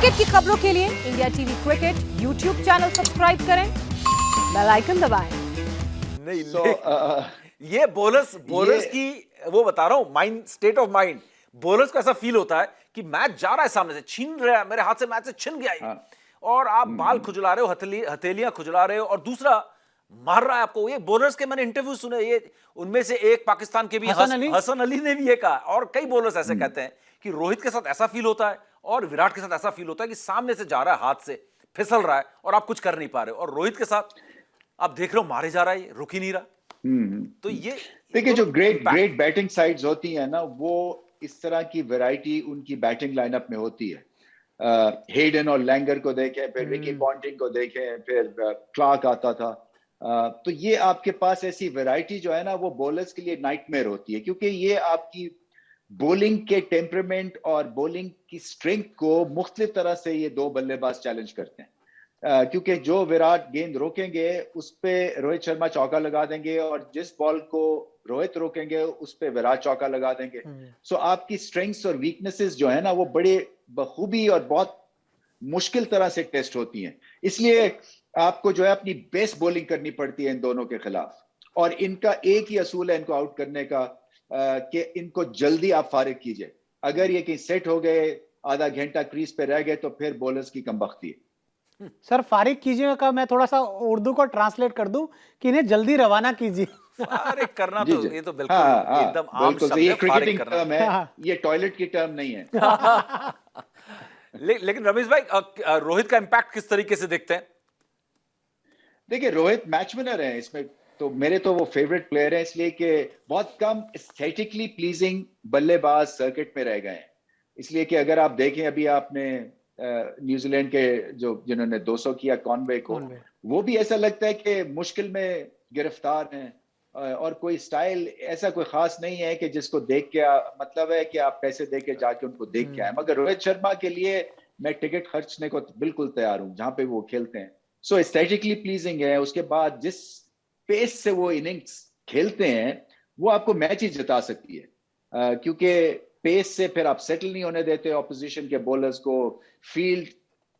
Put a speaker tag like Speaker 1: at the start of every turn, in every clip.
Speaker 1: Cricket की खबरों के लिए India TV cricket YouTube channel subscribe करें, बेल आइकन दबाएं।
Speaker 2: नहीं
Speaker 3: So,
Speaker 2: ये बोलर्स
Speaker 3: ये
Speaker 2: की वो बता रहा हूं, mind state of mind. Bowlers को ऐसा फील होता है कि मैच जा रहा है सामने से, छीन रहा है मेरे हाथ से, मैच से छिन गया ये।
Speaker 3: हाँ,
Speaker 2: और आप बाल खुजला रहे हो, हथेलियां खुजला रहे हो, और दूसरा मार रहा है आपको। ये बोलर्स के मैंने इंटरव्यू सुने, ये उनमें से एक पाकिस्तान के भी हसन अली ने भी ये कहा, और कई बोलर्स ऐसे कहते हैं कि रोहित के साथ ऐसा फील होता है और विराट के साथ ऐसा फील होता है कि सामने से जा रहा है, हाथ से फिसल रहा है और आप कुछ कर नहीं पा रहे हो। और रोहित के साथ आप देख रहे हो मारे जा रहा है, रुक ही नहीं रहा। तो ये
Speaker 3: देखिए जो ग्रेट बैटिंग साइड्स होती हैं ना, वो इस तरह की वैरायटी उनकी बैटिंग लाइनअप में होती है। हेडन और लैंगर को देखें, फिर रिकी पॉन्टिंग को देखें, फिर क्लार्क आता था। तो ये आपके पास ऐसी वैरायटी जो है ना, वो बॉलर्स के लिए नाइटमेयर होती है, क्योंकि ये आपकी बॉलिंग के टेम्परामेंट और बॉलिंग की स्ट्रेंथ को मुख्तलिफ तरह से ये दो बल्लेबाज चैलेंज करते हैं। क्योंकि जो विराट गेंद रोकेंगे उस पे रोहित शर्मा चौका लगा देंगे, और जिस बॉल को रोहित रोकेंगे उस पे विराट चौका लगा देंगे। सो आपकी स्ट्रेंथ्स और वीकनेसेस जो है ना, वो बड़े बखूबी और बहुत मुश्किल तरह से टेस्ट होती हैं। इसलिए आपको जो है अपनी बेस्ट बॉलिंग करनी पड़ती है इन दोनों के खिलाफ, और इनका एक ही असूल है इनको आउट करने का, कि इनको जल्दी आप फारिग कीजिए। अगर ये कहीं सेट हो गए, आधा घंटा क्रीज पे रह गए, तो फिर बॉलर्स की कमबख्ती है।
Speaker 4: सर फारिग कीजिए का मैं थोड़ा सा उर्दू को ट्रांसलेट कर दूं कि इन्हें जल्दी रवाना कीजिए।
Speaker 2: फारिग करना तो ये तो बिल्कुल एकदम आम
Speaker 3: बिल्कुल
Speaker 2: शब्द
Speaker 3: ये
Speaker 2: है,
Speaker 3: क्रिकेटिंग
Speaker 2: फारिग
Speaker 3: टर्म
Speaker 2: करना।
Speaker 3: है, ये टॉयलेट की टर्म नहीं है।
Speaker 2: लेकिन रमेश भाई, रोहित का इंपैक्ट किस तरीके से देखते हैं?
Speaker 3: देखिए रोहित मैच विनर है इसमें, तो मेरे तो वो फेवरेट प्लेयर है, इसलिए कि बहुत कम एस्थेटिकली प्लीजिंग बल्लेबाज सर्किट में रह गए हैं। इसलिए कि अगर आप देखें, अभी आपने न्यूजीलैंड के जिन्होंने 200 किया कॉनवे को, वो भी ऐसा लगता है कि मुश्किल में गिरफ्तार हैं, और कोई स्टाइल ऐसा कोई खास नहीं है कि जिसको देख के मतलब है कि आप पैसे दे के जाके उनको देख के आए। मगर रोहित शर्मा के लिए मैं टिकट खर्चने को बिल्कुल तैयार हूं जहां पे वो खेलते हैं। सो एस्थेटिकली प्लीजिंग है, उसके बाद जिस पेस से वो इनिंग्स खेलते हैं वो आपको मैच ही जिता सकती है, क्योंकि पेस से फिर आप सेटल नहीं होने देते ऑपोजिशन के बॉलर्स को, फील्ड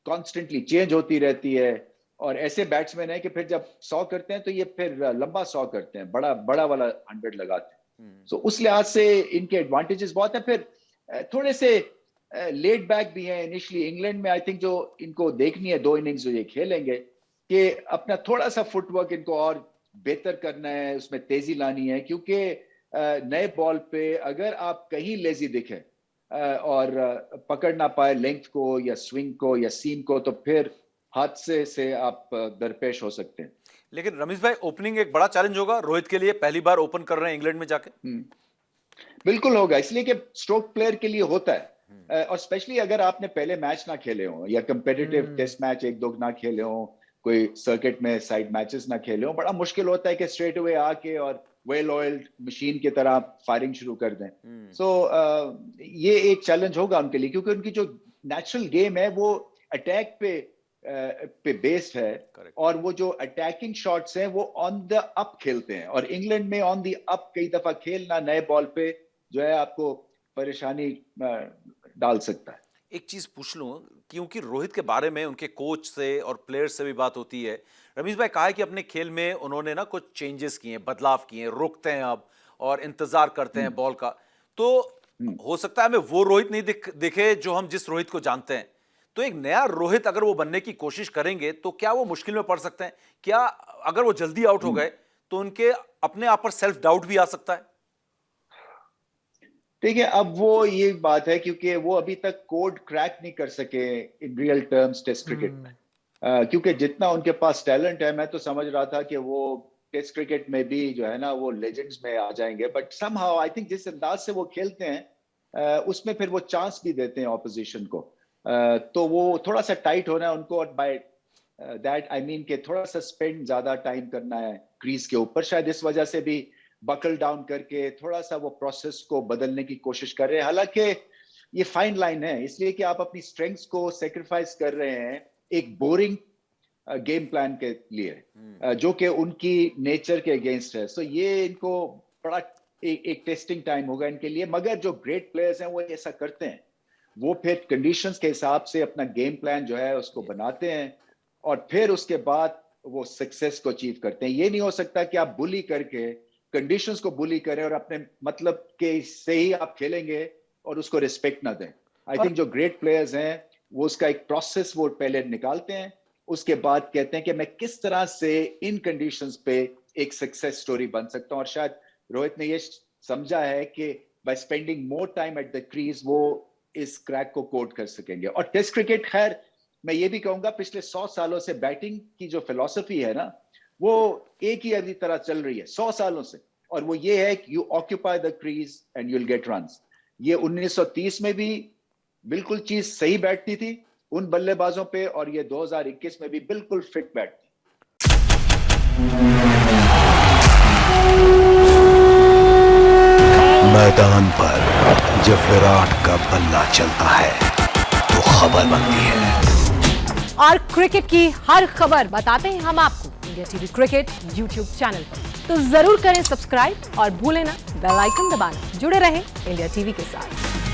Speaker 3: कॉन्स्टेंटली चेंज होती रहती है, और ऐसे बैट्समैन है कि फिर जब 100 करते हैं तो ये फिर लंबा 100 करते हैं, बड़ा बड़ा वाला 100 लगाते हैं। सो उस लिहाज से इनके एडवांटेजेस बहुत हैं। फिर थोड़े से लेट बैक भी हैं इनिशियली। इंग्लैंड में आई थिंक जो इनको देखनी है 2 इनिंग्स जो ये खेलेंगे, कि अपना थोड़ा सा फुटवर्क इनको और बेहतर करना है, उसमें तेजी लानी है, क्योंकि नए बॉल पे अगर आप कहीं लेजी दिखे और पकड़ ना पाए लेंथ को या स्विंग को या सीम को, तो फिर हादसे से आप दरपेश हो सकते हैं।
Speaker 2: लेकिन रमेश भाई, ओपनिंग एक बड़ा चैलेंज होगा रोहित के लिए, पहली बार ओपन कर रहे हैं इंग्लैंड में जाके।
Speaker 3: बिल्कुल होगा, इसलिए कि स्ट्रोक प्लेयर के लिए होता है, और स्पेशली अगर आपने पहले मैच ना खेले हो या कंपेटिटिव टेस्ट मैच 1-2 ना खेले हो, कोई सर्किट में साइड मैचेस ना खेले हो, बड़ा मुश्किल होता है कि स्ट्रेट अवे आके और वेल ऑयल्ड मशीन की तरह फायरिंग शुरू कर दें। सो ये एक चैलेंज होगा उनके लिए, क्योंकि उनकी जो नेचुरल गेम है वो अटैक पे बेस्ड है।
Speaker 2: Correct.
Speaker 3: और वो जो अटैकिंग शॉट्स हैं वो ऑन द अप खेलते हैं, और इंग्लैंड में ऑन द अप कई दफा खेलना नए बॉल पे जो है आपको परेशानी डाल सकता है।
Speaker 2: एक चीज पूछ लूं, क्योंकि रोहित के बारे में उनके कोच से और प्लेयर्स से भी बात होती है। रमेश भाई, कहा है कि अपने खेल में उन्होंने ना कुछ चेंजेस किए हैं, बदलाव किए हैं, रुकते हैं अब और इंतजार करते हैं बॉल का। तो हो सकता है हमें वो रोहित नहीं दिखे जो हम जिस रोहित को जानते हैं। तो एक नया रोहित अगर वो बनने की कोशिश करेंगे तो क्या वो मुश्किल में पड़ सकते हैं? क्या अगर वो जल्दी आउट हो गए तो उनके अपने आप पर सेल्फ डाउट भी आ सकता है?
Speaker 3: देखिए अब वो ये बात है, क्योंकि वो अभी तक कोड क्रैक नहीं कर सके in real terms test cricket में, क्योंकि जितना उनके पास टैलेंट है, मैं तो समझ रहा था कि वो टेस्ट क्रिकेट में भी जो है ना वो लेजेंड्स में आ जाएंगे, बट समहाउ आई थिंक जिस अंदाज से वो खेलते हैं उसमें फिर वो चांस भी देते हैं ऑपोजिशन को, तो वो थोड़ा सा टाइट होना है उनको, और बाय दैट आई मीन कि थोड़ा सा स्पेंड ज्यादा टाइम करना है क्रीज के ऊपर। शायद इस वजह से भी बकल डाउन करके थोड़ा सा वो प्रोसेस को बदलने की कोशिश कर रहे हैं। हालांकि ये फाइन लाइन है, इसलिए कि आप अपनी स्ट्रेंथ्स को सेक्रीफाइस कर रहे हैं एक बोरिंग गेम प्लान के लिए, जो कि उनकी नेचर के अगेंस्ट है। सो ये इनको बड़ा एक टेस्टिंग टाइम होगा इनके लिए, मगर जो ग्रेट प्लेयर्स हैं वो ऐसा करते हैं। वो फिर कंडीशंस के हिसाब से अपना गेम प्लान जो है उसको बनाते हैं और फिर उसके बाद वो सक्सेस को अचीव करते हैं। ये नहीं हो सकता कि आप बुली करके कंडीशंस को बुली करें और अपने मतलब के से ही आप खेलेंगे और उसको रिस्पेक्ट ना दें। आई थिंक जो ग्रेट प्लेयर्स हैं वो उसका एक प्रोसेस वो पहले निकालते हैं, उसके बाद कहते हैं कि मैं किस तरह से इन कंडीशंस पे एक सक्सेस स्टोरी बन सकता हूं। और शायद रोहित ने ये समझा है कि by spending more time at the crease वो इस क्रैक को कोड कर सकेंगे। और टेस्ट क्रिकेट, खैर मैं ये भी कहूंगा पिछले 100 सालों से बैटिंग की जो फिलॉसफी है ना वो एक ही अगली तरह चल रही है 100 सालों से, और वो ये है कि you occupy the crease and you will get runs. ये 1930 में भी बिल्कुल चीज सही बैठती थी उन बल्लेबाजों पे, और ये 2021 में भी बिल्कुल फिट बैठती।
Speaker 5: मैदान पर जब विराट का बल्ला चलता है तो खबर बनती है,
Speaker 1: और क्रिकेट की हर खबर बताते हैं हम आपको India TV cricket YouTube channel पर। तो जरूर करें सब्सक्राइब और भूलें ना बेल आइकन दबाना। जुड़े रहें इंडिया टीवी के साथ।